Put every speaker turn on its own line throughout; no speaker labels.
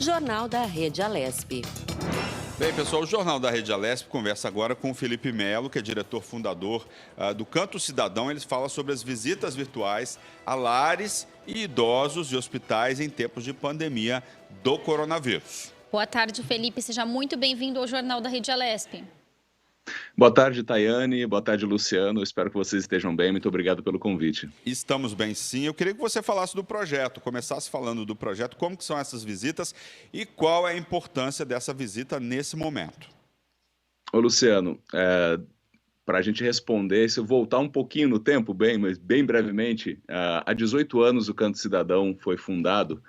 Jornal da Rede Alesp.
Bem, pessoal, o Jornal da Rede Alesp conversa agora com o Felipe Melo, que é diretor fundador do Canto Cidadão. Ele fala sobre as visitas virtuais a lares e idosos e hospitais em tempos de pandemia do coronavírus.
Boa tarde, Felipe. Seja muito bem-vindo ao Jornal da Rede Alesp.
Boa tarde, Tayane. Boa tarde, Luciano. Espero que vocês estejam bem. Muito obrigado pelo convite.
Estamos bem, sim. Eu queria que você falasse do projeto, começasse falando do projeto, como que são essas visitas e qual é a importância dessa visita nesse momento.
Ô, Luciano, para a gente responder, se eu voltar um pouquinho no tempo, mas bem brevemente, há 18 anos o Canto Cidadão foi fundado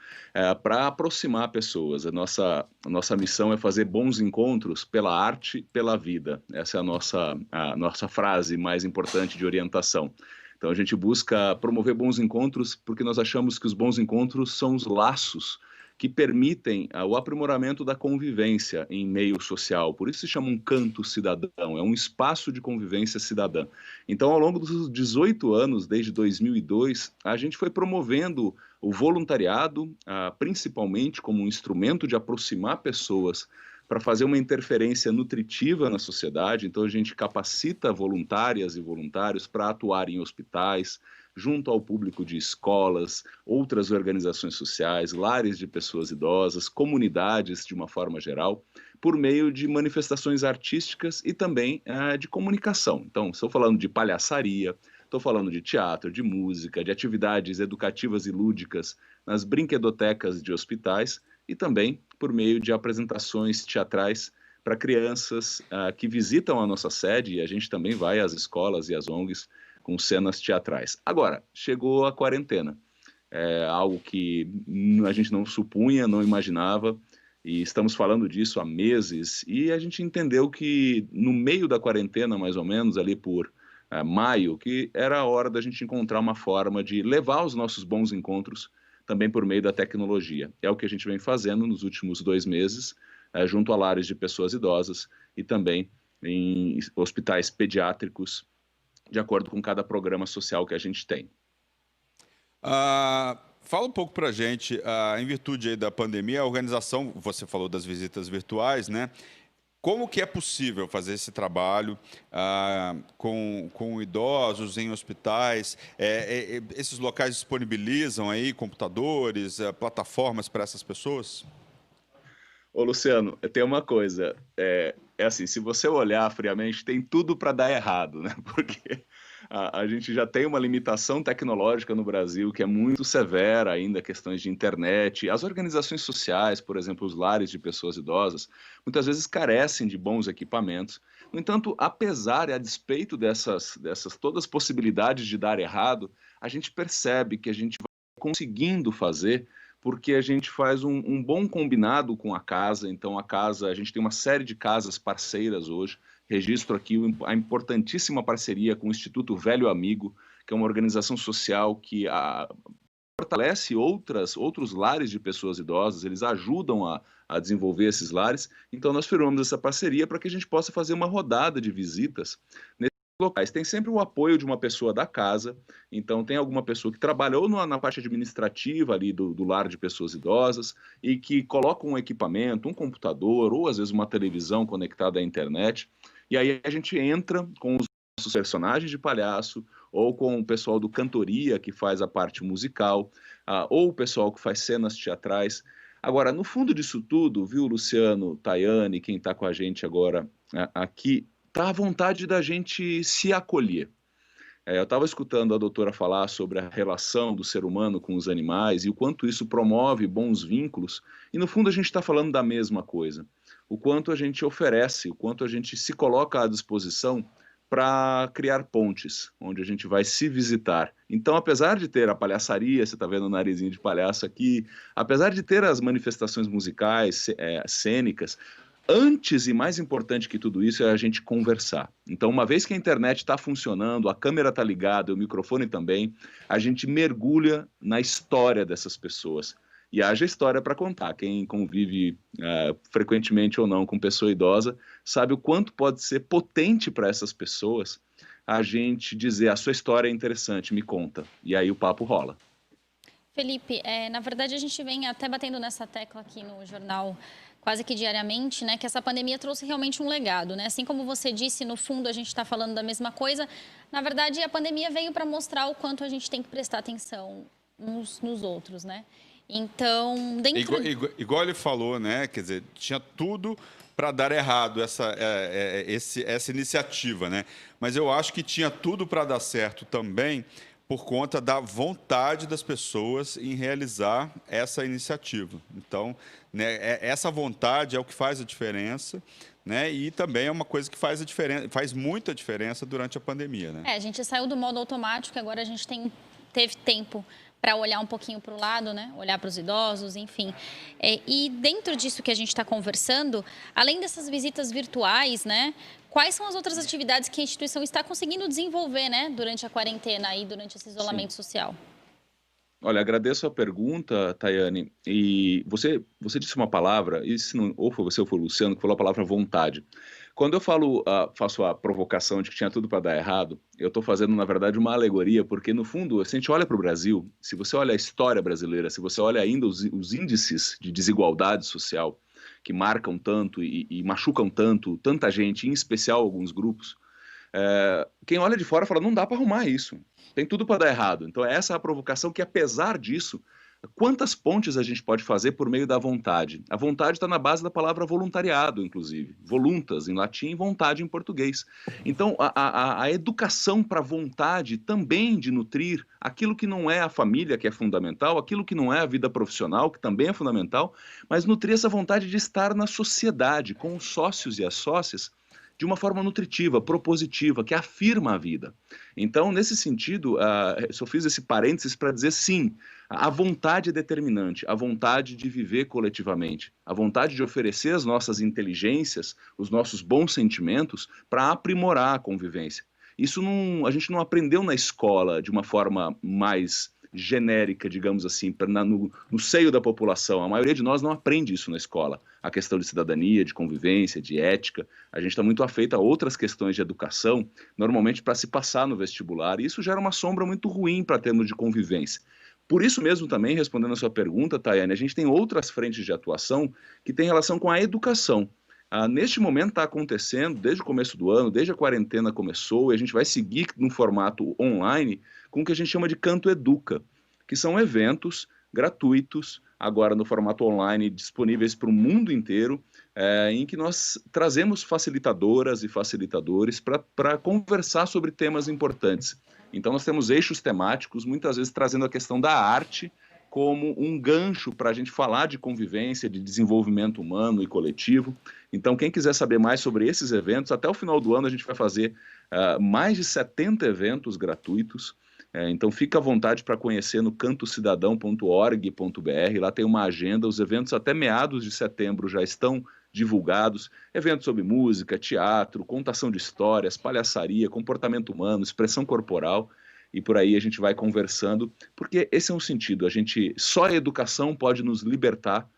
para aproximar pessoas. A nossa missão é fazer bons encontros pela arte, pela vida. Essa é a nossa frase mais importante de orientação. Então a gente busca promover bons encontros porque nós achamos que os bons encontros são os laços que permitem o aprimoramento da convivência em meio social. Por isso se chama um canto cidadão, é um espaço de convivência cidadã. Então, ao longo dos 18 anos, desde 2002, a gente foi promovendo o voluntariado, principalmente como um instrumento de aproximar pessoas para fazer uma interferência nutritiva na sociedade. Então, a gente capacita voluntárias e voluntários para atuar em hospitais, junto ao público de escolas, outras organizações sociais, lares de pessoas idosas, comunidades de uma forma geral, por meio de manifestações artísticas e também de comunicação. Então, estou falando de palhaçaria, estou falando de teatro, de música, de atividades educativas e lúdicas nas brinquedotecas de hospitais e também por meio de apresentações teatrais para crianças que visitam a nossa sede, e a gente também vai às escolas e às ONGs com cenas teatrais. Agora, chegou a quarentena, algo que a gente não supunha, não imaginava, e estamos falando disso há meses, e a gente entendeu que no meio da quarentena, mais ou menos, ali por maio, que era a hora da gente encontrar uma forma de levar os nossos bons encontros também por meio da tecnologia. É o que a gente vem fazendo nos últimos 2 meses, junto a lares de pessoas idosas e também em hospitais pediátricos, de acordo com cada programa social que a gente tem.
Fala um pouco para a gente, em virtude aí da pandemia, a organização, você falou das visitas virtuais, né? Como que é possível fazer esse trabalho com idosos em hospitais? Esses locais disponibilizam aí computadores, plataformas para essas pessoas?
Ô, Luciano, tem uma coisa, assim, se você olhar friamente, tem tudo para dar errado, né? Porque a gente já tem uma limitação tecnológica no Brasil que é muito severa ainda, questões de internet. As organizações sociais, por exemplo, os lares de pessoas idosas, muitas vezes carecem de bons equipamentos. No entanto, apesar e a despeito dessas todas as possibilidades de dar errado, a gente percebe que a gente vai conseguindo fazer porque a gente faz um bom combinado com a casa. Então, a gente tem uma série de casas parceiras hoje. Registro aqui a importantíssima parceria com o Instituto Velho Amigo, que é uma organização social que fortalece outros lares de pessoas idosas, eles ajudam a desenvolver esses lares. Então, nós firmamos essa parceria para que a gente possa fazer uma rodada de visitas locais. Tem sempre o apoio de uma pessoa da casa, então tem alguma pessoa que trabalha ou na parte administrativa ali do lar de pessoas idosas e que coloca um equipamento, um computador ou às vezes uma televisão conectada à internet, e aí a gente entra com os nossos personagens de palhaço ou com o pessoal do cantoria que faz a parte musical, ou o pessoal que faz cenas teatrais. Agora, no fundo disso tudo, viu, Luciano, Tayane, quem está com a gente agora aqui, está a vontade da gente se acolher. Eu estava escutando a doutora falar sobre a relação do ser humano com os animais e o quanto isso promove bons vínculos, e no fundo a gente está falando da mesma coisa. O quanto a gente oferece, o quanto a gente se coloca à disposição para criar pontes, onde a gente vai se visitar. Então, apesar de ter a palhaçaria, você está vendo o narizinho de palhaço aqui, apesar de ter as manifestações musicais, cênicas, antes e mais importante que tudo isso é a gente conversar. Então, uma vez que a internet está funcionando, a câmera está ligada, o microfone também, a gente mergulha na história dessas pessoas. E haja história para contar. Quem convive frequentemente ou não com pessoa idosa sabe o quanto pode ser potente para essas pessoas a gente dizer: a sua história é interessante, me conta. E aí o papo rola.
Felipe, na verdade a gente vem até batendo nessa tecla aqui no jornal quase que diariamente, né, que essa pandemia trouxe realmente um legado, né? Assim como você disse, no fundo a gente está falando da mesma coisa. Na verdade, a pandemia veio para mostrar o quanto a gente tem que prestar atenção uns nos outros, né? Então, dentro...
Igual ele falou, né? Quer dizer, tinha tudo para dar errado essa iniciativa, né? Mas eu acho que tinha tudo para dar certo também por conta da vontade das pessoas em realizar essa iniciativa. Então, né, essa vontade é o que faz a diferença, né? E também é uma coisa que faz a diferença, faz muita diferença durante a pandemia, né?
A gente saiu do modo automático, agora a gente teve tempo para olhar um pouquinho para o lado, né? Olhar para os idosos, enfim. E dentro disso que a gente está conversando, além dessas visitas virtuais, né? Quais são as outras atividades que a instituição está conseguindo desenvolver, né? Durante a quarentena e durante esse isolamento social?
Olha, agradeço a pergunta, Tayane. E você disse uma palavra, e se não, ou foi você ou foi o Luciano que falou a palavra vontade. Quando eu faço a provocação de que tinha tudo para dar errado, eu estou fazendo, na verdade, uma alegoria, porque, no fundo, se a gente olha para o Brasil, se você olha a história brasileira, se você olha ainda os índices de desigualdade social que marcam tanto e machucam tanto, tanta gente, em especial alguns grupos, quem olha de fora fala, não dá para arrumar isso, tem tudo para dar errado. Então essa é a provocação que, apesar disso, quantas pontes a gente pode fazer por meio da vontade? A vontade está na base da palavra voluntariado, inclusive. Voluntas, em latim, e vontade em português. Então, a educação para a vontade também de nutrir aquilo que não é a família, que é fundamental, aquilo que não é a vida profissional, que também é fundamental, mas nutrir essa vontade de estar na sociedade, com os sócios e as sócias, de uma forma nutritiva, propositiva, que afirma a vida. Então, nesse sentido, só fiz esse parênteses para dizer sim, a vontade é determinante, a vontade de viver coletivamente, a vontade de oferecer as nossas inteligências, os nossos bons sentimentos para aprimorar a convivência. Isso a gente não aprendeu na escola de uma forma mais genérica, digamos assim, no seio da população. A maioria de nós não aprende isso na escola. A questão de cidadania, de convivência, de ética. A gente está muito afeito a outras questões de educação, normalmente para se passar no vestibular. E isso gera uma sombra muito ruim para termos de convivência. Por isso mesmo também, respondendo a sua pergunta, Tayane, a gente tem outras frentes de atuação que têm relação com a educação. Neste momento está acontecendo, desde o começo do ano, desde a quarentena começou, e a gente vai seguir no formato online com o que a gente chama de Canto Educa, que são eventos gratuitos, agora no formato online, disponíveis para o mundo inteiro, em que nós trazemos facilitadoras e facilitadores para conversar sobre temas importantes. Então nós temos eixos temáticos, muitas vezes trazendo a questão da arte como um gancho para a gente falar de convivência, de desenvolvimento humano e coletivo. Então, quem quiser saber mais sobre esses eventos, até o final do ano a gente vai fazer mais de 70 eventos gratuitos. Então, fica à vontade para conhecer no cantocidadão.org.br. Lá tem uma agenda, os eventos até meados de setembro já estão divulgados. Eventos sobre música, teatro, contação de histórias, palhaçaria, comportamento humano, expressão corporal. E por aí a gente vai conversando, porque esse é um sentido, só a educação pode nos libertar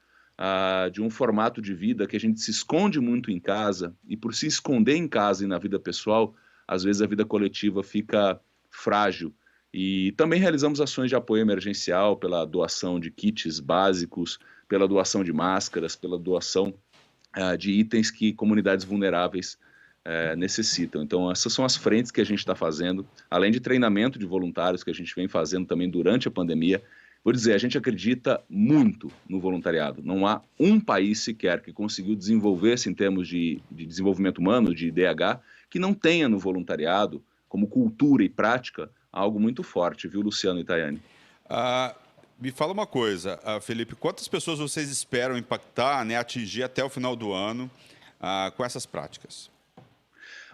de um formato de vida que a gente se esconde muito em casa, e por se esconder em casa e na vida pessoal, às vezes a vida coletiva fica frágil. E também realizamos ações de apoio emergencial pela doação de kits básicos, pela doação de máscaras, pela doação de itens que comunidades vulneráveis necessitam. Então, essas são as frentes que a gente está fazendo, além de treinamento de voluntários que a gente vem fazendo também durante a pandemia. Vou dizer, a gente acredita muito no voluntariado. Não há um país sequer que conseguiu desenvolver-se em termos de desenvolvimento humano, de IDH, que não tenha no voluntariado, como cultura e prática, algo muito forte, viu, Luciano e Tayane?
Me fala uma coisa, Felipe, quantas pessoas vocês esperam impactar, né, atingir até o final do ano com essas práticas?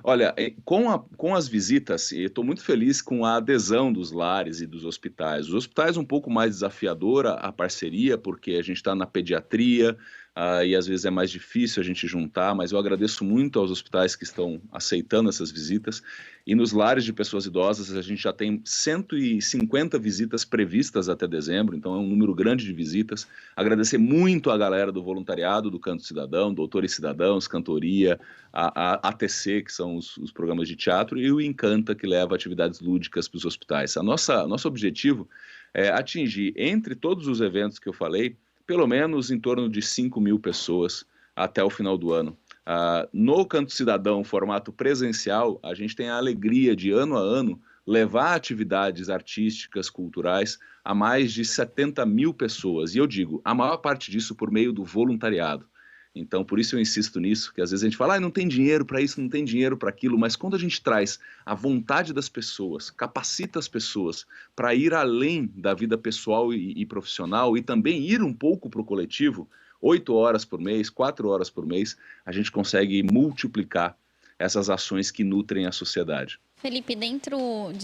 Olha, com as visitas, eu estou muito feliz com a adesão dos lares e dos hospitais. Os hospitais um pouco mais desafiadora a parceria, porque a gente está na pediatria, e às vezes é mais difícil a gente juntar, mas eu agradeço muito aos hospitais que estão aceitando essas visitas. E nos lares de pessoas idosas, a gente já tem 150 visitas previstas até dezembro, então é um número grande de visitas. Agradecer muito a galera do voluntariado, do Canto Cidadão, Doutores Cidadãos, Cantoria, a ATC, que são os programas de teatro, e o Encanta, que leva atividades lúdicas para os hospitais. Nosso objetivo atingir, entre todos os eventos que eu falei, pelo menos em torno de 5.000 pessoas até o final do ano. No Canto Cidadão, formato presencial, a gente tem a alegria de, ano a ano, levar atividades artísticas, culturais, a mais de 70.000 pessoas. E eu digo, a maior parte disso por meio do voluntariado. Então, por isso eu insisto nisso, que às vezes a gente fala, não tem dinheiro para isso, não tem dinheiro para aquilo, mas quando a gente traz a vontade das pessoas, capacita as pessoas para ir além da vida pessoal e profissional e também ir um pouco para o coletivo, 8 horas por mês, 4 horas por mês, a gente consegue multiplicar essas ações que nutrem a sociedade.
Felipe, dentro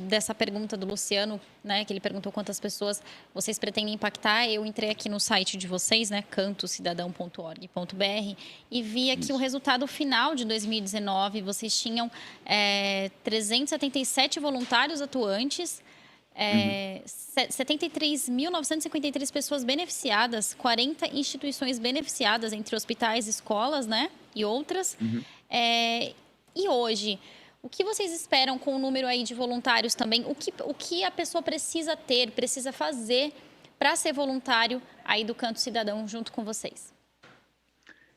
dessa pergunta do Luciano, né, que ele perguntou quantas pessoas vocês pretendem impactar, eu entrei aqui no site de vocês, né, cantocidadão.org.br, e vi aqui o resultado final de 2019. Vocês tinham 377 voluntários atuantes, 73.953 pessoas beneficiadas, 40 instituições beneficiadas, entre hospitais, escolas, né, e outras. E hoje, o que vocês esperam com o número aí de voluntários também? O que a pessoa precisa fazer para ser voluntário aí do Canto Cidadão junto com vocês?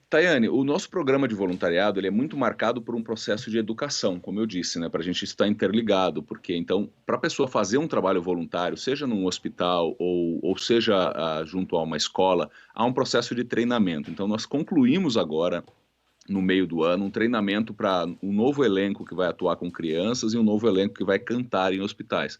Tayane, o nosso programa de voluntariado ele é muito marcado por um processo de educação, como eu disse, né, para a gente estar interligado, porque então, para a pessoa fazer um trabalho voluntário, seja num hospital ou seja junto a uma escola, há um processo de treinamento. Então, nós concluímos agora, no meio do ano, um treinamento para um novo elenco que vai atuar com crianças e um novo elenco que vai cantar em hospitais.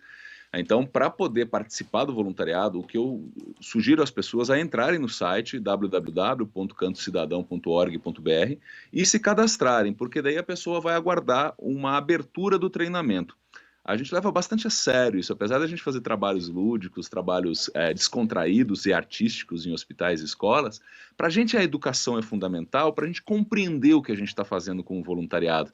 Então, para poder participar do voluntariado, o que eu sugiro às pessoas é entrarem no site www.cantocidadão.org.br e se cadastrarem, porque daí a pessoa vai aguardar uma abertura do treinamento. A gente leva bastante a sério isso, apesar de a gente fazer trabalhos lúdicos, trabalhos descontraídos e artísticos em hospitais e escolas, para a gente a educação é fundamental para a gente compreender o que a gente está fazendo com o voluntariado.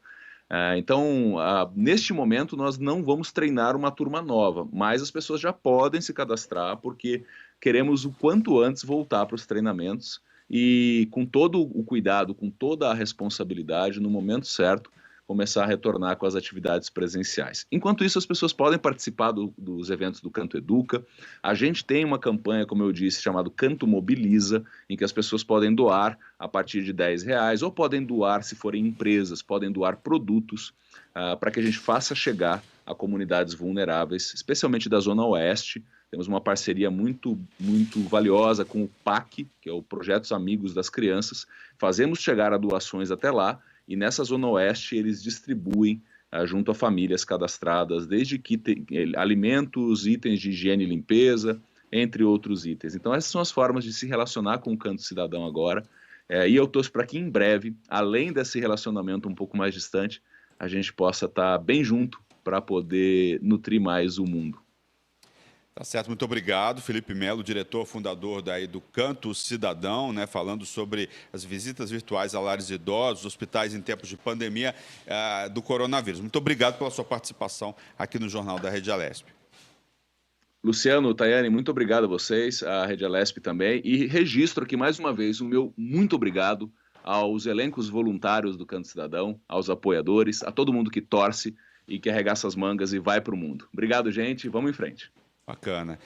Então, neste momento, nós não vamos treinar uma turma nova, mas as pessoas já podem se cadastrar, porque queremos o quanto antes voltar para os treinamentos e com todo o cuidado, com toda a responsabilidade, no momento certo, começar a retornar com as atividades presenciais. Enquanto isso, as pessoas podem participar dos eventos do Canto Educa. A gente tem uma campanha, como eu disse, chamada Canto Mobiliza, em que as pessoas podem doar a partir de R$10, ou podem doar, se forem empresas, podem doar produtos, para que a gente faça chegar a comunidades vulneráveis, especialmente da Zona Oeste. Temos uma parceria muito, muito valiosa com o PAC, que é o Projetos Amigos das Crianças. Fazemos chegar a doações até lá, e nessa Zona Oeste eles distribuem junto a famílias cadastradas, desde alimentos, itens de higiene e limpeza, entre outros itens. Então essas são as formas de se relacionar com o Canto Cidadão agora, e eu torço para que em breve, além desse relacionamento um pouco mais distante, a gente possa estar bem junto para poder nutrir mais o mundo.
Tá certo, muito obrigado, Felipe Melo, diretor fundador daí do Canto Cidadão, né, falando sobre as visitas virtuais a lares de idosos, hospitais em tempos de pandemia do coronavírus. Muito obrigado pela sua participação aqui no Jornal da Rede Alesp.
Luciano, Tayane, muito obrigado a vocês, a Rede Alesp também, e registro aqui mais uma vez o meu muito obrigado aos elencos voluntários do Canto Cidadão, aos apoiadores, a todo mundo que torce e que arregaça as mangas e vai para o mundo. Obrigado, gente, vamos em frente.
Bacana.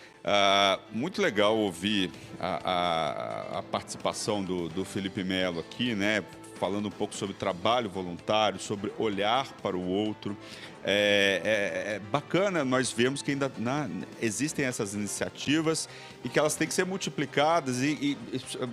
Muito legal ouvir a participação do Felipe Melo aqui, né? Falando um pouco sobre trabalho voluntário, sobre olhar para o outro. É bacana nós vemos que ainda existem essas iniciativas e que elas têm que ser multiplicadas e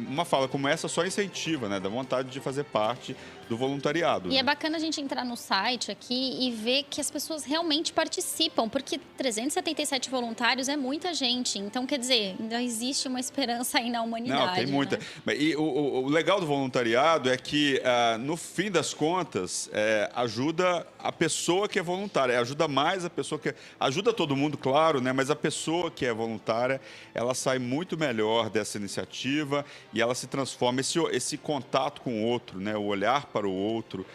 uma fala como essa só incentiva, né? Dá vontade de fazer parte do voluntariado.
E é bacana a gente entrar no site aqui e ver que as pessoas realmente participam, porque 377 voluntários é muita gente. Então, quer dizer, ainda existe uma esperança aí na humanidade.
Não, tem muita.
Né?
E o legal do voluntariado é que, no fim das contas, ajuda a pessoa que é voluntária, ajuda mais a pessoa que... Ajuda todo mundo, claro, né? Mas a pessoa que é voluntária, ela sai muito melhor dessa iniciativa e ela se transforma, esse contato com o outro, né? O olhar para o outro,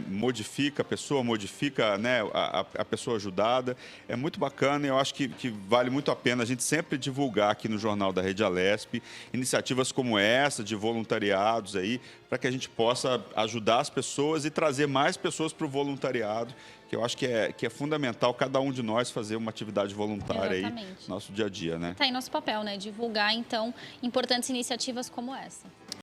modifica a pessoa, modifica, né, a pessoa ajudada. É muito bacana e eu acho que vale muito a pena a gente sempre divulgar aqui no Jornal da Rede Alesp iniciativas como essa, de voluntariados aí, para que a gente possa possa ajudar as pessoas e trazer mais pessoas para o voluntariado, que eu acho que é fundamental cada um de nós fazer uma atividade voluntária aí no nosso dia a dia, né?
Tá aí nosso papel, né? Divulgar, então, importantes iniciativas como essa.